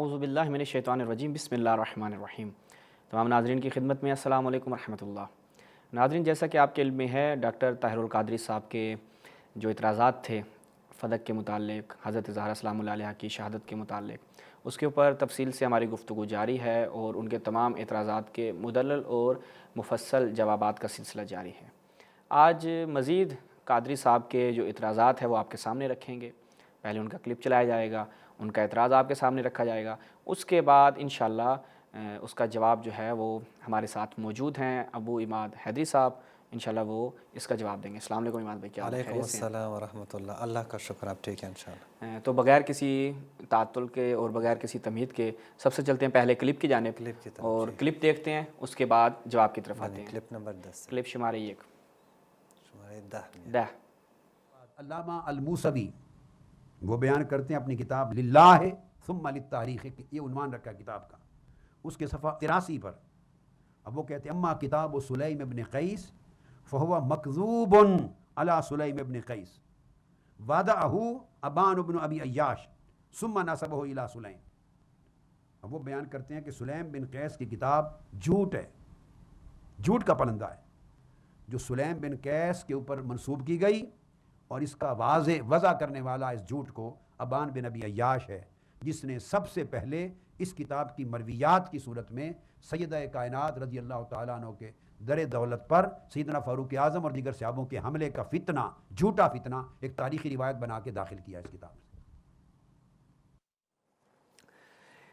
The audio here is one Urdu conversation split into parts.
اعوذ باللہ من الشیطان الرجیم بسم اللہ الرحمن الرحیم۔ تمام ناظرین کی خدمت میں السلام علیکم ورحمۃ اللہ۔ ناظرین، جیسا کہ آپ کے علم میں ہے، ڈاکٹر طاہر القادری صاحب کے جو اعتراضات تھے فلک کے متعلق، حضرت زہرا سلام اللہ علیہا کی شہادت کے متعلق، اس کے اوپر تفصیل سے ہماری گفتگو جاری ہے اور ان کے تمام اعتراضات کے مدلل اور مفصل جوابات کا سلسلہ جاری ہے۔ آج مزید قادری صاحب کے جو اعتراضات ہیں وہ آپ کے سامنے رکھیں گے۔ پہلے ان کا کلپ چلایا جائے گا، ان کا اعتراض آپ کے سامنے رکھا جائے گا، اس کے بعد انشاءاللہ اس کا جواب جو ہے وہ ہمارے ساتھ موجود ہیں ابو عماد حیدری صاحب، انشاءاللہ وہ اس کا جواب دیں گے۔ السلام علیکم عماد بھائی، کیا حال ہے؟ وعلیکم السلام ورحمۃ اللہ۔ اللہ کا شکر، آپ ٹھیک ہیں انشاءاللہ؟ تو بغیر کسی تعطل کے اور بغیر کسی تمہید کے سب سے چلتے ہیں پہلے کلپ کی جانب، اور کلپ دیکھتے ہیں، اس کے بعد جواب کی طرف آتے ہیں۔ کلپ نمبر 10، کلپ شمارے 1، شمارے 10۔ علامہ الموسوی وہ بیان کرتے ہیں اپنی کتاب للہ ثم للتاریخ، یہ عنوان رکھا کتاب کا، اس کے صفحہ 83 پر۔ اب وہ کہتے ہیں اما کتاب سلیم ابن قیس فہو مکذوب علی سلیم ابن قیس وضعہ ابان ابن ابی عیاش ثم نسبہ الی سلیم۔ اب وہ بیان کرتے ہیں کہ سلیم بن قیس کی کتاب جھوٹ ہے، جھوٹ کا پلندہ ہے، جو سلیم بن قیس کے اوپر منسوب کی گئی، اور اس کا وضع کرنے والا اس جھوٹ کو ابان بن ابی عیاش ہے، جس نے سب سے پہلے اس کتاب کی مرویات کی صورت میں سیدہ کائنات رضی اللہ تعالیٰ عنہ کے در دولت پر سیدنا فاروق اعظم اور دیگر صحابوں کے حملے کا فتنہ، جھوٹا فتنہ، ایک تاریخی روایت بنا کے داخل کیا اس کتاب میں۔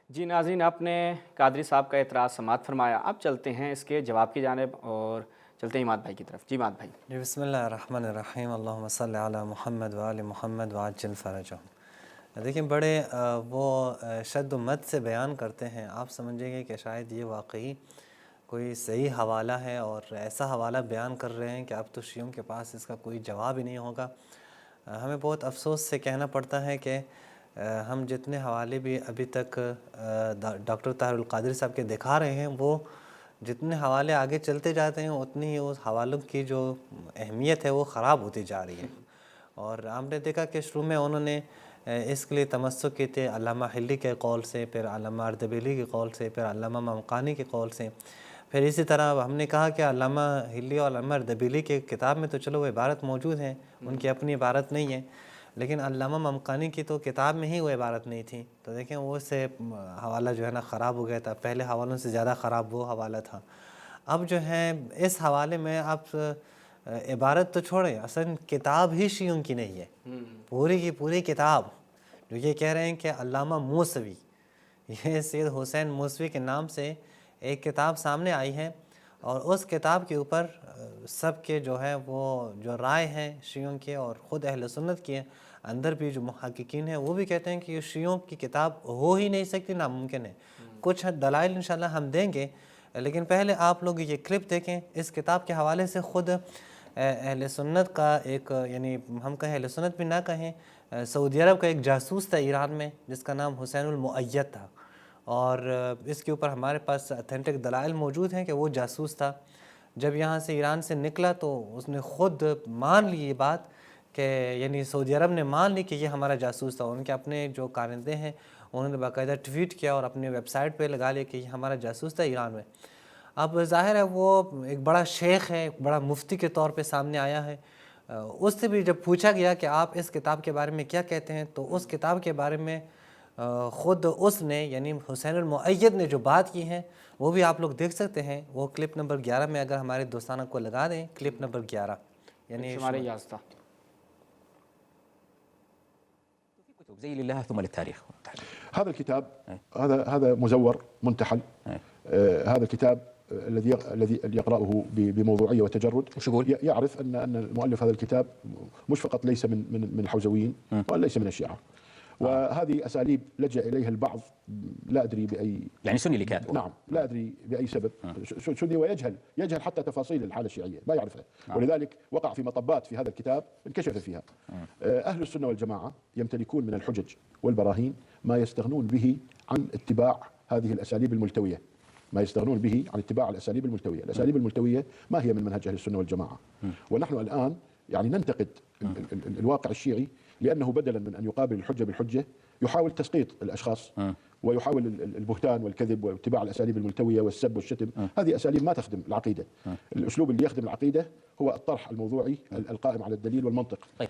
جی ناظرین، آپ نے قادری صاحب کا اعتراض سماعت فرمایا، اب چلتے ہیں اس کے جواب کی جانب اور چلتے ہیں عماد بھائی کی طرف۔ جی عماد بھائی۔ جی بسم اللہ الرحمن الرحیم، اللہم صلی علی محمد وآل محمد وعجل فرجہم۔ دیکھیں، بڑے وہ شد و مد سے بیان کرتے ہیں، آپ سمجھیں گے کہ شاید یہ واقعی کوئی صحیح حوالہ ہے، اور ایسا حوالہ بیان کر رہے ہیں کہ اب تو شیعوں کے پاس اس کا کوئی جواب ہی نہیں ہوگا۔ ہمیں بہت افسوس سے کہنا پڑتا ہے کہ ہم جتنے حوالے بھی ابھی تک ڈاکٹر طاہر القادری صاحب کے دکھا رہے ہیں، وہ جتنے حوالے آگے چلتے جاتے ہیں اتنی ہی اس حوالوں کی جو اہمیت ہے وہ خراب ہوتی جا رہی ہے۔ اور ہم نے دیکھا کہ شروع میں انہوں نے اس کے لیے تمسک کی تھے علامہ حلی کے قول سے، پھر علامہ اردبیلی کے قول سے، پھر علامہ ممقانی کے قول سے، پھر اسی طرح ہم نے کہا کہ علامہ حلی اور علامہ اردبیلی کے کتاب میں تو چلو وہ عبارت موجود ہیں، ان کی اپنی عبارت نہیں ہے، لیکن علامہ ممقانی کی تو کتاب میں ہی وہ عبارت نہیں تھی، تو دیکھیں وہ سے حوالہ جو ہے نا خراب ہو گیا تھا، پہلے حوالوں سے زیادہ خراب وہ حوالہ تھا۔ اب جو ہے اس حوالے میں آپ عبارت تو چھوڑیں، اصلا کتاب ہی شیعوں کی نہیں ہے، پوری کی پوری کتاب جو یہ کہہ رہے ہیں کہ علامہ موسوی، یہ سید حسین موسوی کے نام سے ایک کتاب سامنے آئی ہے، اور اس کتاب کے اوپر سب کے جو ہے وہ جو رائے ہیں شیعوں کے، اور خود اہل سنت کے اندر بھی جو محققین ہیں وہ بھی کہتے ہیں کہ یہ شیعوں کی کتاب ہو ہی نہیں سکتی، ناممکن ہے۔ کچھ دلائل انشاءاللہ ہم دیں گے، لیکن پہلے آپ لوگ یہ کلپ دیکھیں۔ اس کتاب کے حوالے سے خود اہل سنت کا ایک، یعنی ہم کہیں اہل سنت بھی نہ کہیں، سعودی عرب کا ایک جاسوس تھا ایران میں جس کا نام حسین المؤید تھا، اور اس کے اوپر ہمارے پاس اتھینٹک دلائل موجود ہیں کہ وہ جاسوس تھا۔ جب یہاں سے ایران سے نکلا تو اس نے خود مان لی یہ بات کہ، یعنی سعودی عرب نے مان لی کہ یہ ہمارا جاسوس تھا۔ ان کے اپنے جو کارندے ہیں انہوں نے باقاعدہ ٹویٹ کیا اور اپنے ویب سائٹ پہ لگا لیا کہ یہ ہمارا جاسوس تھا ایران میں۔ اب ظاہر ہے وہ ایک بڑا شیخ ہے، ایک بڑا مفتی کے طور پہ سامنے آیا ہے۔ اس سے بھی جب پوچھا گیا کہ آپ اس کتاب کے بارے میں کیا کہتے ہیں، تو اس کتاب کے بارے میں خود اس نے، یعنی حسین المؤید نے جو بات کی ہے وہ بھی آپ لوگ دیکھ سکتے ہیں۔ وہ کلپ نمبر 11 میں اگر ہمارے دوستانہ کو لگا دیں، کلپ نمبر 11، یعنی شمارے 11۔ زي لله ثم للتاريخ. هذا الكتاب هذا مزور منتحل. هذا الكتاب الذي يقرأه بموضوعية وتجرد يعرف أن المؤلف هذا الكتاب مش فقط ليس من الحوزويين ولا ليس من الشيعة، وهذه أساليب لجأ إليها البعض، لا أدري بأي، يعني سني اللي كاتبه. نعم، لا أدري بأي سبب سني، ويجهل حتى تفاصيل الحالة الشيعية، ما يعرفها، ولذلك وقع في مطبات في هذا الكتاب انكشف فيها. أهل السنة والجماعة يمتلكون من الحجج والبراهين ما يستغنون به عن اتباع هذه الأساليب الملتوية، ما يستغنون به عن اتباع الأساليب الملتوية. الأساليب الملتوية ما هي من منهج أهل السنة والجماعة، ونحن الآن يعني ننتقد الواقع الشيعي لأنه بدلا من أن يقابل الحجة بالحجة يحاول تسقيط الأشخاص ويحاول البهتان والكذب واتباع الاساليب الملتويه والسب والشتم. هذه اساليب ما تخدم العقيده. الاسلوب اللي يخدم العقيده هو الطرح الموضوعي القائم على الدليل والمنطق. طيب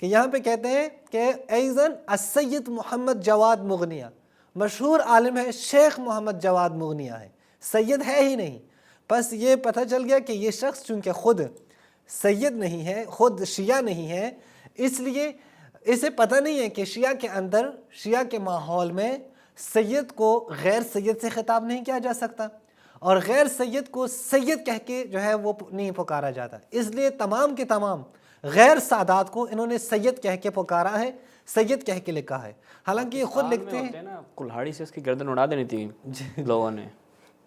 کہ یہاں پہ کہتے ہیں کہ ایزن السید محمد جواد مغنیہ، مشہور عالم ہے شیخ محمد جواد مغنیہ ہے، سید ہے ہی نہیں. بس یہ پتہ چل گیا کہ یہ شخص چونکہ خود سید نہیں ہے، خود شیعہ نہیں ہے، اس لیے اسے پتہ نہیں ہے کہ شیعہ کے اندر، شیعہ کے ماحول میں سید کو غیر سید سے خطاب نہیں کیا جا سکتا، اور غیر سید کو سید کہہ کے جو ہے وہ نہیں پکارا جاتا. اس لیے تمام کے تمام غیر سادات کو انہوں نے سید کہہ کے پکارا ہے، سید کہہ کے لکھا ہے. حالانکہ یہ خود لکھتے ہیں نا کلہاڑی سے اس کی گردن اڑا دینی تھی لوگوں نے.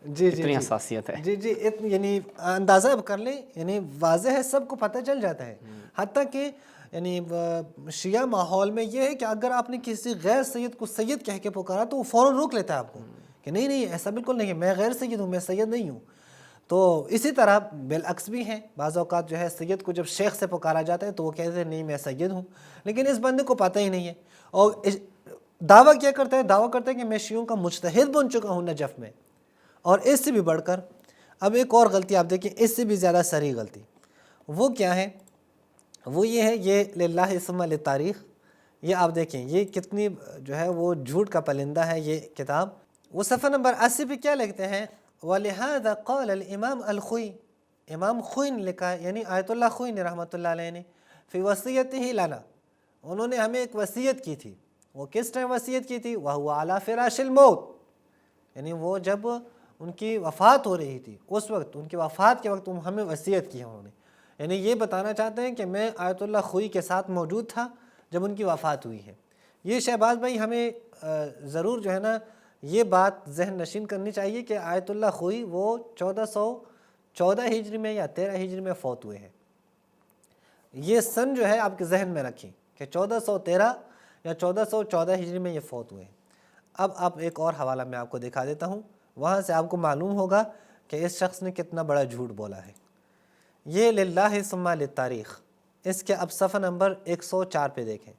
جی اتنی حساسیت ہے. جی جی یعنی اندازہ اب کر لیں، یعنی واضح ہے، سب کو پتہ چل جاتا ہے. حتیٰ کہ یعنی شیعہ ماحول میں یہ ہے کہ اگر آپ نے کسی غیر سید کو سید کہہ کے پکارا تو وہ فوراً روک لیتا ہے آپ کو کہ نہیں نہیں ایسا بالکل نہیں ہے، میں غیر سید ہوں، میں سید نہیں ہوں. تو اسی طرح بالعکس بھی ہیں، بعض اوقات جو ہے سید کو جب شیخ سے پکارا جاتا ہے تو وہ کہتے ہیں نہیں میں سید ہوں، لیکن اس بندے کو پتہ ہی نہیں ہے. اور دعویٰ کیا کرتا ہے؟ دعویٰ کرتا ہے کہ میں شیعوں کا مجتہد بن چکا ہوں نجف میں. اور اس سے بھی بڑھ کر اب ایک اور غلطی آپ دیکھیں، اس سے بھی زیادہ صریح غلطی. وہ کیا ہے؟ وہ یہ ہے، یہ للہ ثم للتاریخ. یہ آپ دیکھیں یہ کتنی جو ہے وہ جھوٹ کا پلندہ ہے یہ کتاب. وہ صفحہ نمبر 80 پہ کیا لکھتے ہیں؟ وَلِهَذَا قَالَ الْإِمَامُ الْخُوئي، امام خوئی نے لکھا ہے، یعنی آیت اللہ خوئی نے رحمۃ اللہ علیہ نے، فی وصیتہ لنا، انہوں نے ہمیں ایک وصیت کی تھی. وہ کس ٹائم وصیت کی تھی؟ وَهُوَ عَلَى فِرَاشِ الْمَوْتِ، یعنی وہ جب ان کی وفات ہو رہی تھی، اس وقت ان کی وفات کے وقت ہمیں وصیت کی انہوں نے. یعنی یہ بتانا چاہتے ہیں کہ میں آیت اللہ خوئی کے ساتھ موجود تھا جب ان کی وفات ہوئی ہے. یہ شہباز بھائی ہمیں ضرور جو ہے نا یہ بات ذہن نشین کرنی چاہیے کہ آیت اللہ خوئی وہ 1414 ہجری میں یا 13 ہجری میں فوت ہوئے ہیں. یہ سن جو ہے آپ کے ذہن میں رکھیں کہ 1413 یا 1414 ہجری میں یہ فوت ہوئے ہیں. اب آپ ایک اور حوالہ میں آپ کو دکھا دیتا ہوں، وہاں سے آپ کو معلوم ہوگا کہ اس شخص نے کتنا بڑا جھوٹ بولا ہے. یہ للہ ثم للتاریخ، اس کے اب صفحہ نمبر 104 پہ دیکھیں.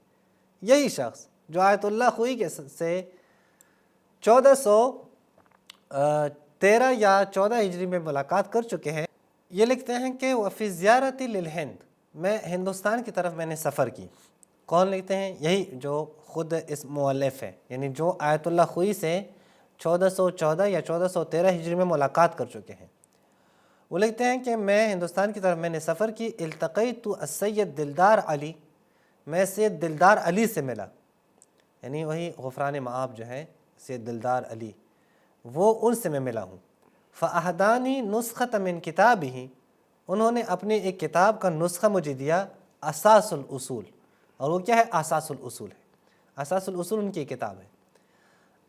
یہی شخص جو آیت اللہ خوئی کے سے 1413 یا 14 ہجری میں ملاقات کر چکے ہیں، یہ لکھتے ہیں کہ وفی زیارتی للہند، میں ہندوستان کی طرف میں نے سفر کی. کون لکھتے ہیں؟ یہی جو خود اس مؤلف ہے، یعنی جو آیت اللہ خوئی سے 1414 یا 1413 ہجری میں ملاقات کر چکے ہیں. وہ لکھتے ہیں کہ میں ہندوستان کی طرف میں نے سفر کی، التقیت السید دلدار علی، میں سید دلدار علی سے ملا، یعنی وہی غفران مآب جو ہے سید دلدار علی، وہ ان سے میں ملا ہوں. فاہدانی نسخۃ من کتابہ، انہوں نے اپنی ایک کتاب کا نسخہ مجھے دیا، اساس الاصول. اور وہ کیا ہے؟ اساس الاصول ہے. اساس الاصول ان کی کتاب ہے.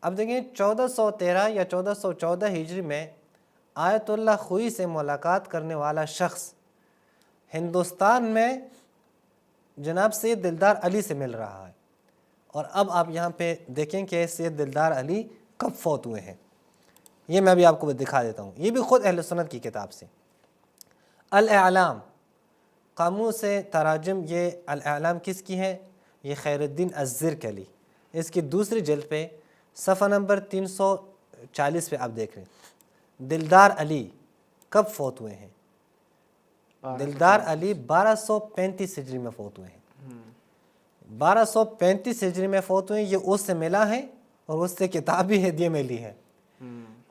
اب دیکھیں 1413 یا 1414 ہجری میں آیت اللہ خوئی سے ملاقات کرنے والا شخص ہندوستان میں جناب سید دلدار علی سے مل رہا ہے. اور اب آپ یہاں پہ دیکھیں کہ سید دلدار علی کب فوت ہوئے ہیں. یہ میں بھی آپ کو دکھا دیتا ہوں، یہ بھی خود اہل سنت کی کتاب سے. الاعلام، قاموس تراجم، یہ الاعلام کس کی ہے؟ یہ خیر الدین الزرکلی، اس کی دوسری جلد پہ صفحہ نمبر 340 پہ آپ دیکھ رہے ہیں. دلدار علی کب فوت ہوئے ہیں؟ دلدار علی 1235 ہجری میں فوت ہوئے ہیں. 1235 ہجری میں فوت ہوئے ہیں. یہ اس سے ملا ہے اور اس سے کتاب بھی ہدیے میں لی ہے.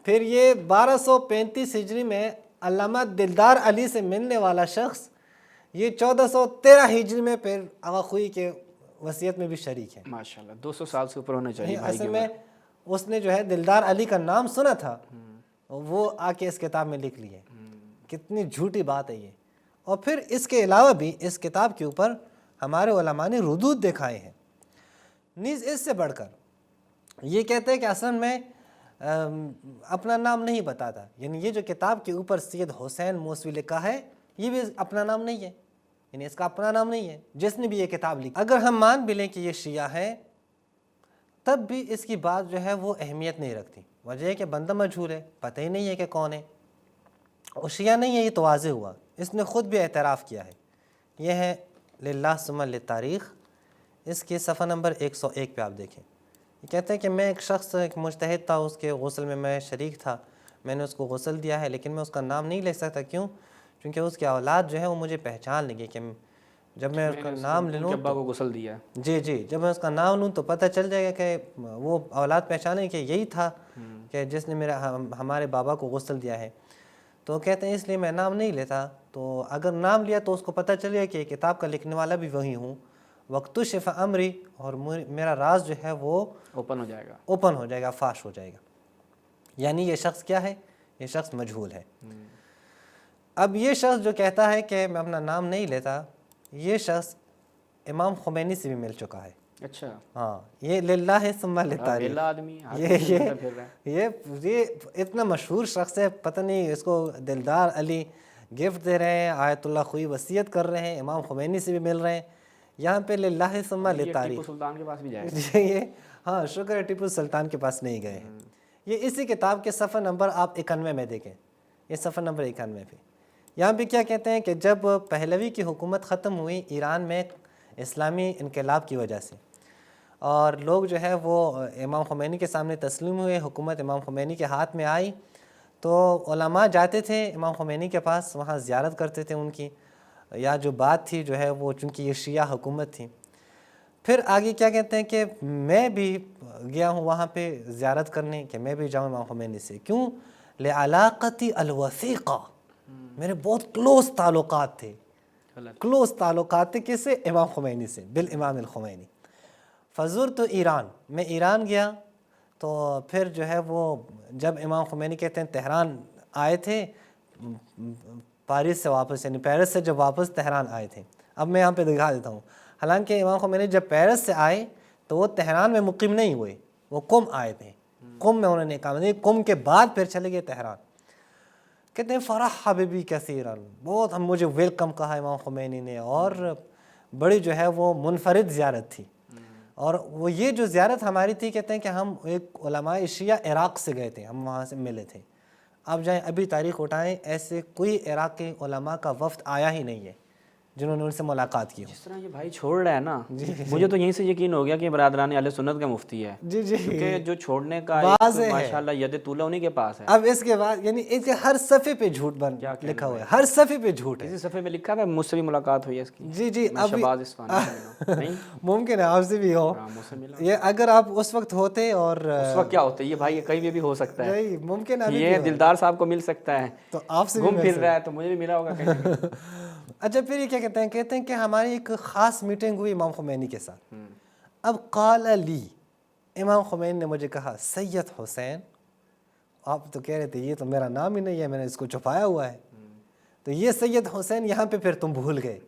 پھر یہ 1235 ہجری میں علامہ دلدار علی سے ملنے والا شخص یہ 1413 ہجری میں پھر آغا خوئی کے وصیت میں بھی شریک ہے. ماشاءاللہ 200 سال سے اوپر ہونا چاہیے بھائی. اصل میں اس نے جو ہے دلدار علی کا نام سنا تھا، وہ آ کے اس کتاب میں لکھ لی ہے. کتنی جھوٹی بات ہے یہ. اور پھر اس کے علاوہ بھی اس کتاب کے اوپر ہمارے علماء نے ردود دکھائے ہیں. نیز اس سے بڑھ کر یہ کہتے ہیں کہ اصل میں اپنا نام نہیں بتاتا، یعنی یہ جو کتاب کے اوپر سید حسین موسوی لکھا ہے یہ بھی اپنا نام نہیں ہے، یعنی اس کا اپنا نام نہیں ہے جس نے بھی یہ کتاب لکھی. اگر ہم مان بھی لیں کہ یہ شیعہ ہے تب بھی اس کی بات جو ہے وہ اہمیت نہیں رکھتی. وجہ ہے کہ بندہ مجہول ہے، پتہ ہی نہیں ہے کہ کون ہے. اور شیعہ نہیں ہے، یہ تو واضح ہوا، اس نے خود بھی اعتراف کیا ہے. یہ ہے للہ ثم للتاریخ، اس کے صفحہ نمبر 101 پہ آپ دیکھیں. یہ کہتے ہیں کہ میں ایک شخص، ایک مجتہد تھا، اس کے غسل میں میں شریک تھا، میں نے اس کو غسل دیا ہے، لیکن میں اس کا نام نہیں لکھ سکتا. کیوں؟ کیونکہ اس کی اولاد جو ہے وہ مجھے پہچان لیں گے کہ جب میں اس کا نام لے لوں ابا کو غسل دیا ہے. جی جی جب میں اس کا نام لوں تو پتہ چل جائے گا کہ وہ اولاد پہچانے کہ یہی تھا کہ جس نے ہمارے بابا کو غسل دیا ہے. تو کہتے ہیں اس لیے میں نام نہیں لیتا. تو اگر نام لیا تو اس کو پتہ چل گیا کہ کتاب کا لکھنے والا بھی وہی ہوں. وَاكْتُشِفَ امری، اور میرا راز جو ہے وہ اوپن ہو جائے گا. اوپن ہو جائے گا، فاش ہو جائے گا. یعنی یہ شخص کیا ہے؟ یہ شخص مجہول ہے. اب یہ شخص جو کہتا ہے کہ میں اپنا نام نہیں لیتا، یہ شخص امام خمینی سے بھی مل چکا ہے. اچھا. ہاں، یہ للہ ثم للتاریخ، ویلا آدمی یہ اتنا مشہور شخص ہے، پتہ نہیں اس کو دلدار علی گفٹ دے رہے ہیں، آیت اللہ خوئی وصیت کر رہے ہیں، امام خمینی سے بھی مل رہے ہیں. یہاں پہ للہ ثم للتاریخ. ٹیپو سلطان کے پاس بھی جائے. یہ ہاں شکر ہے ٹیپو سلطان کے پاس نہیں گئے ہیں. یہ اسی کتاب کے صفحہ نمبر آپ 91 میں دیکھیں. یہ صفحہ نمبر 91 پہ یہاں پہ کیا کہتے ہیں کہ جب پہلوی کی حکومت ختم ہوئی ایران میں اسلامی انقلاب کی وجہ سے، اور لوگ جو ہے وہ امام خمینی کے سامنے تسلیم ہوئے، حکومت امام خمینی کے ہاتھ میں آئی، تو علماء جاتے تھے امام خمینی کے پاس، وہاں زیارت کرتے تھے ان کی، یا جو بات تھی جو ہے وہ چونکہ یہ شیعہ حکومت تھی. پھر آگے کیا کہتے ہیں کہ میں بھی گیا ہوں وہاں پہ زیارت کرنے، کہ میں بھی جاؤں امام خمینی سے. کیوں؟ لعلاقتی الوثیقہ، میرے بہت کلوز تعلقات تھے. کلوز تعلقات تھے کس سے؟ امام خمینی سے، بالامام الخمینی. فزرت ایران، میں ایران گیا. تو پھر جو ہے وہ جب امام خمینی کہتے ہیں تہران آئے تھے پاریس سے واپس، یعنی پیرس سے جب واپس تہران آئے تھے. اب میں یہاں پہ دکھا دیتا ہوں. حالانکہ امام خمینی جب پیرس سے آئے تو وہ تہران میں مقیم نہیں ہوئے، وہ قم آئے تھے. قم میں انہوں نے اقامت دی. قم کے بعد پھر چلے گئے تہران. کہتے ہیں فرح بی کثیرا، بہت ہم مجھے ویلکم کہا امام خمینی نے، اور بڑی جو ہے وہ منفرد زیارت تھی. اور وہ یہ جو زیارت ہماری تھی، کہتے ہیں کہ ہم ایک علماء شیعہ عراق سے گئے تھے، ہم وہاں سے ملے تھے. آپ جائیں ابھی تاریخ اٹھائیں، ایسے کوئی عراق کے علماء کا وفد آیا ہی نہیں ہے جنہوں نے ان سے ملاقات کی ہو. جس طرح یہ بھائی چھوڑ رہا ہے نا، مجھے تو یہیں سے یقین ہو گیا کہ برادران اہل سنت کا مفتی ہے. جی جی، کیونکہ جو چھوڑنے کا ماشاءاللہ ید طولہ انہی کے پاس ہے. اب اس کے بعد یعنی اس کے ہر صفحے پہ جھوٹ لکھا ہوا ہے، ہر صفحے پہ جھوٹ ہے. اسی صفحے میں لکھا ہے مجھ سے بھی ملاقات ہوئی ہے اس کی. جی جی، شہباز اصفہانی سے ملا. نہیں ممکن ہے آپ سے بھی ہو. یہ اگر آپ اس وقت ہوتے، اور اس وقت کیا ہوتا ہے، یہ بھائی کہیں بھی ہو سکتا ہے. ممکن یہ دلدار صاحب کو مل سکتا ہے، تو آپ سے گھوم پھر رہا ہے، تو مجھے بھی ملا ہوگا کہیں. اچھا، پھر یہ کیا کہتے ہیں کہ ہماری ایک خاص میٹنگ ہوئی امام خمینی کے ساتھ. اب قال لی، امام خمینی نے مجھے کہا سید حسین. آپ تو کہہ رہے تھے یہ تو میرا نام ہی نہیں ہے، میں نے اس کو چھپایا ہوا ہے. تو یہ سید حسین یہاں پہ پھر تم بھول گئے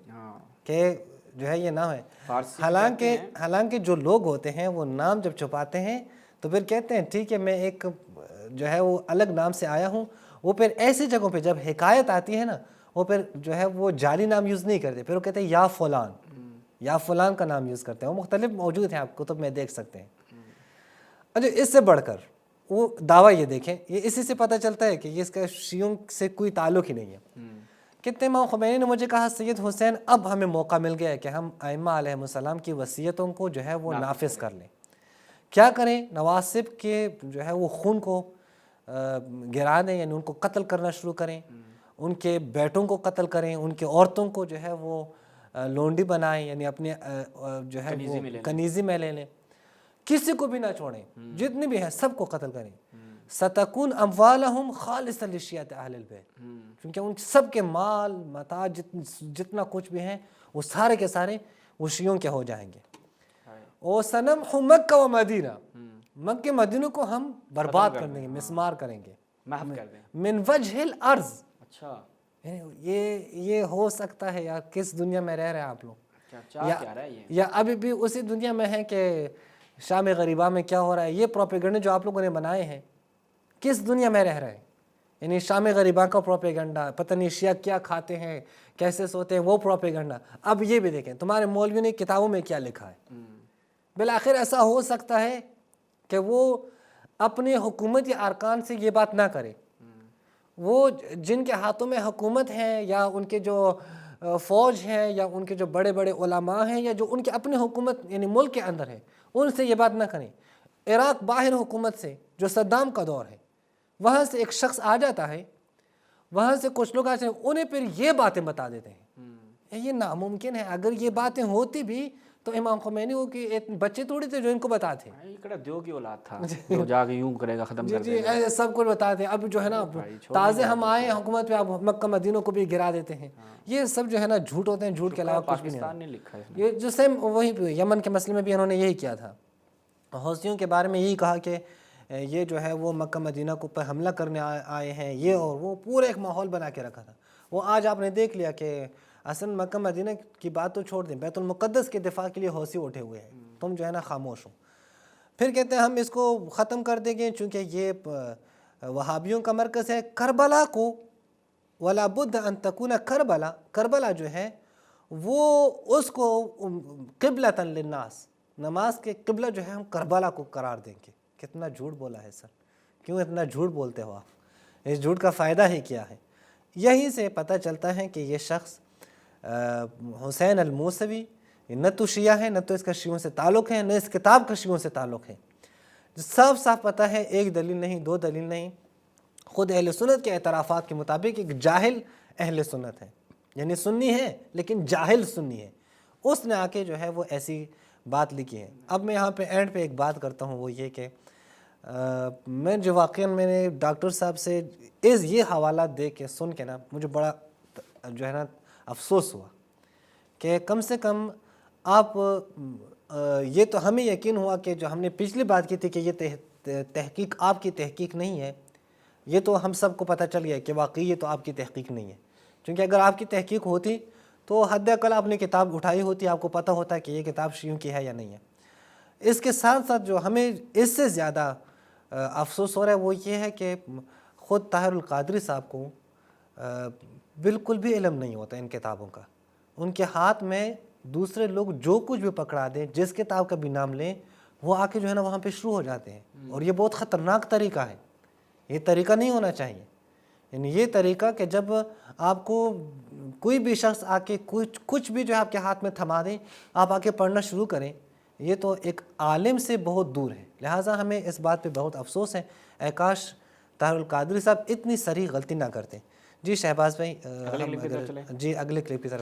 کہ جو ہے یہ نام ہے. حالانکہ جو لوگ ہوتے ہیں وہ نام جب چھپاتے ہیں تو پھر کہتے ہیں ٹھیک ہے میں ایک جو ہے وہ الگ نام سے آیا ہوں. وہ پھر ایسی جگہوں پہ جب حکایت آتی ہے نا، وہ پھر جو ہے وہ جعلی نام یوز نہیں کرتے، پھر وہ کہتے ہیں یا فلان، یا فلان کا نام یوز کرتے ہیں. وہ مختلف موجود ہیں، آپ کتب میں دیکھ سکتے ہیں. اچھا، اس سے بڑھ کر وہ دعویٰ یہ دیکھیں، یہ اسی سے پتہ چلتا ہے کہ یہ اس کا شیعوں سے کوئی تعلق ہی نہیں ہے. کتنے امام خمینی نے مجھے کہا سید حسین اب ہمیں موقع مل گیا ہے کہ ہم ائمہ علیہ السلام کی وصیتوں کو جو ہے وہ نافذ کر لیں. کیا کریں؟ نواسب کے جو ہے وہ خون کو گرا دیں، یعنی ان کو قتل کرنا شروع کریں، ان کے بیٹوں کو قتل کریں، ان کے عورتوں کو جو ہے وہ لونڈی بنائیں، یعنی اپنے جو ہے وہ کنیزی میں لے لیں، کسی کو بھی نہ چھوڑیں، جتنے بھی ہیں سب کو قتل کریں. ستکون اموالہم خالصا لشیعۃ اہل البیت، کیونکہ ان سب کے مال متاع جتنا کچھ بھی ہیں وہ سارے کے سارے وہ شیعوں کے ہو جائیں گے. وَسَنَمْحُ مکہ و مدینہ، مکہ مدینہ کو ہم برباد کر دیں گے، مسمار کریں گے، محو کر دیں. من وجہ الارض. اچھا، یہ ہو سکتا ہے؟ یا کس دنیا میں رہ رہے ہیں آپ لوگ؟ یا ابھی بھی اسی دنیا میں ہیں کہ شام غریبہ میں کیا ہو رہا ہے؟ یہ پروپیگنڈا جو آپ لوگوں نے بنائے ہیں، کس دنیا میں رہ رہے ہیں؟ یعنی شام غریبہ کا پروپیگنڈا، پتہ نہیں شیعہ کیا کھاتے ہیں، کیسے سوتے ہیں، وہ پروپیگنڈا. اب یہ بھی دیکھیں تمہارے مولوی نے کتابوں میں کیا لکھا ہے. بالآخر ایسا ہو سکتا ہے کہ وہ اپنے حکومتی ارکان سے یہ بات نہ کرے. وہ جن کے ہاتھوں میں حکومت ہے، یا ان کے جو فوج ہے، یا ان کے جو بڑے بڑے علماء ہیں، یا جو ان کے اپنے حکومت یعنی ملک کے اندر ہے، ان سے یہ بات نہ کریں. عراق باہر حکومت سے جو صدام کا دور ہے، وہاں سے ایک شخص آ جاتا ہے، وہاں سے کچھ لوگ آتے ہیں، انہیں پھر یہ باتیں بتا دیتے ہیں. یہ ناممکن ہے. اگر یہ باتیں ہوتی بھی تو امام خمینی وہ کہ بچے تھوڑی تھے جو ان کو بتاتے. یہ دیو کی اولاد تھا جو جا کے یوں کرے گا, ختم کر جی دے گا. سب کچھ بتاتے ہیں. اب جو ہے نا تازے ہم آئے حکومت پہ, اب مکہ مدینہ کو بھی گرا دیتے ہیں. یہ سب جو ہے نا جھوٹ ہوتے ہیں, جھوٹ کے علاوہ کچھ بھی نہیں. پاکستان نے لکھا ہے. یہ جو سیم وہی یمن کے مسئلے میں بھی انہوں نے یہی کیا تھا. حوثیوں کے بارے میں یہی کہا کہ یہ جو ہے وہ مکہ مدینہ کو پر حملہ کرنے آئے ہیں, یہ اور وہ پورا ایک ماحول بنا کے رکھا تھا. وہ آج آپ نے دیکھ لیا کہ اصل مکہ مدینہ کی بات تو چھوڑ دیں, بیت المقدس کے دفاع کے لیے حوثی اٹھے ہوئے ہیں. تم جو ہے نا خاموش ہو. پھر کہتے ہیں ہم اس کو ختم کر دیں گے چونکہ یہ وہابیوں کا مرکز ہے. کربلا کو ولا بد ان تکون کربلا, کربلا جو ہے وہ اس کو قبلۃ للناس, نماز کے قبلہ جو ہے ہم کربلا کو قرار دیں گے. کتنا جھوٹ بولا ہے سر, کیوں اتنا جھوٹ بولتے ہو آپ؟ اس جھوٹ کا فائدہ ہی کیا ہے؟ یہیں سے پتہ چلتا ہے کہ یہ شخص حسین الموسوی نہ تو شیعہ ہے, نہ تو اس کا شیعوں سے تعلق ہے, نہ اس کتاب کا شیعوں سے تعلق ہے. صاف صاف پتہ ہے, ایک دلیل نہیں, دو دلیل نہیں, خود اہل سنت کے اعترافات کے مطابق ایک جاہل اہل سنت ہے, یعنی سنی ہے لیکن جاہل سنی ہے. اس نے آ کے جو ہے وہ ایسی بات لکھی ہے. اب میں یہاں پہ اینڈ پہ ایک بات کرتا ہوں, وہ یہ کہ میں جو واقعاً میں نے ڈاکٹر صاحب سے یہ حوالہ دے کے سن کے نا مجھے بڑا جو ہے نا افسوس ہوا کہ کم سے کم آپ یہ تو ہمیں یقین ہوا کہ جو ہم نے پچھلی بات کی تھی کہ یہ تحقیق آپ کی تحقیق نہیں ہے, یہ تو ہم سب کو پتہ چل گیا کہ واقعی یہ تو آپ کی تحقیق نہیں ہے. چونکہ اگر آپ کی تحقیق ہوتی تو حد اقل آپ نے کتاب اٹھائی ہوتی, آپ کو پتہ ہوتا کہ یہ کتاب شیعوں کی ہے یا نہیں ہے. اس کے ساتھ ساتھ جو ہمیں اس سے زیادہ افسوس ہو رہا ہے وہ یہ ہے کہ خود طاہر القادری صاحب کو بالکل بھی علم نہیں ہوتا ان کتابوں کا. ان کے ہاتھ میں دوسرے لوگ جو کچھ بھی پکڑا دیں, جس کتاب کا بھی نام لیں, وہ آ کے جو ہے نا وہاں پہ شروع ہو جاتے ہیں. اور یہ بہت خطرناک طریقہ ہے, یہ طریقہ نہیں ہونا چاہیے. یعنی یہ طریقہ کہ جب آپ کو کوئی بھی شخص آ کے کچھ بھی جو ہے آپ کے ہاتھ میں تھما دیں, آپ آ کے پڑھنا شروع کریں, یہ تو ایک عالم سے بہت دور ہے. لہٰذا ہمیں اس بات پہ بہت افسوس ہے. اے کاش طاہر القادری صاحب اتنی صریح غلطی نہ کرتے. جی شہباز بھائی, اگلے کلپ کی طرف چلیں. جی اگلے کلپ کی طرف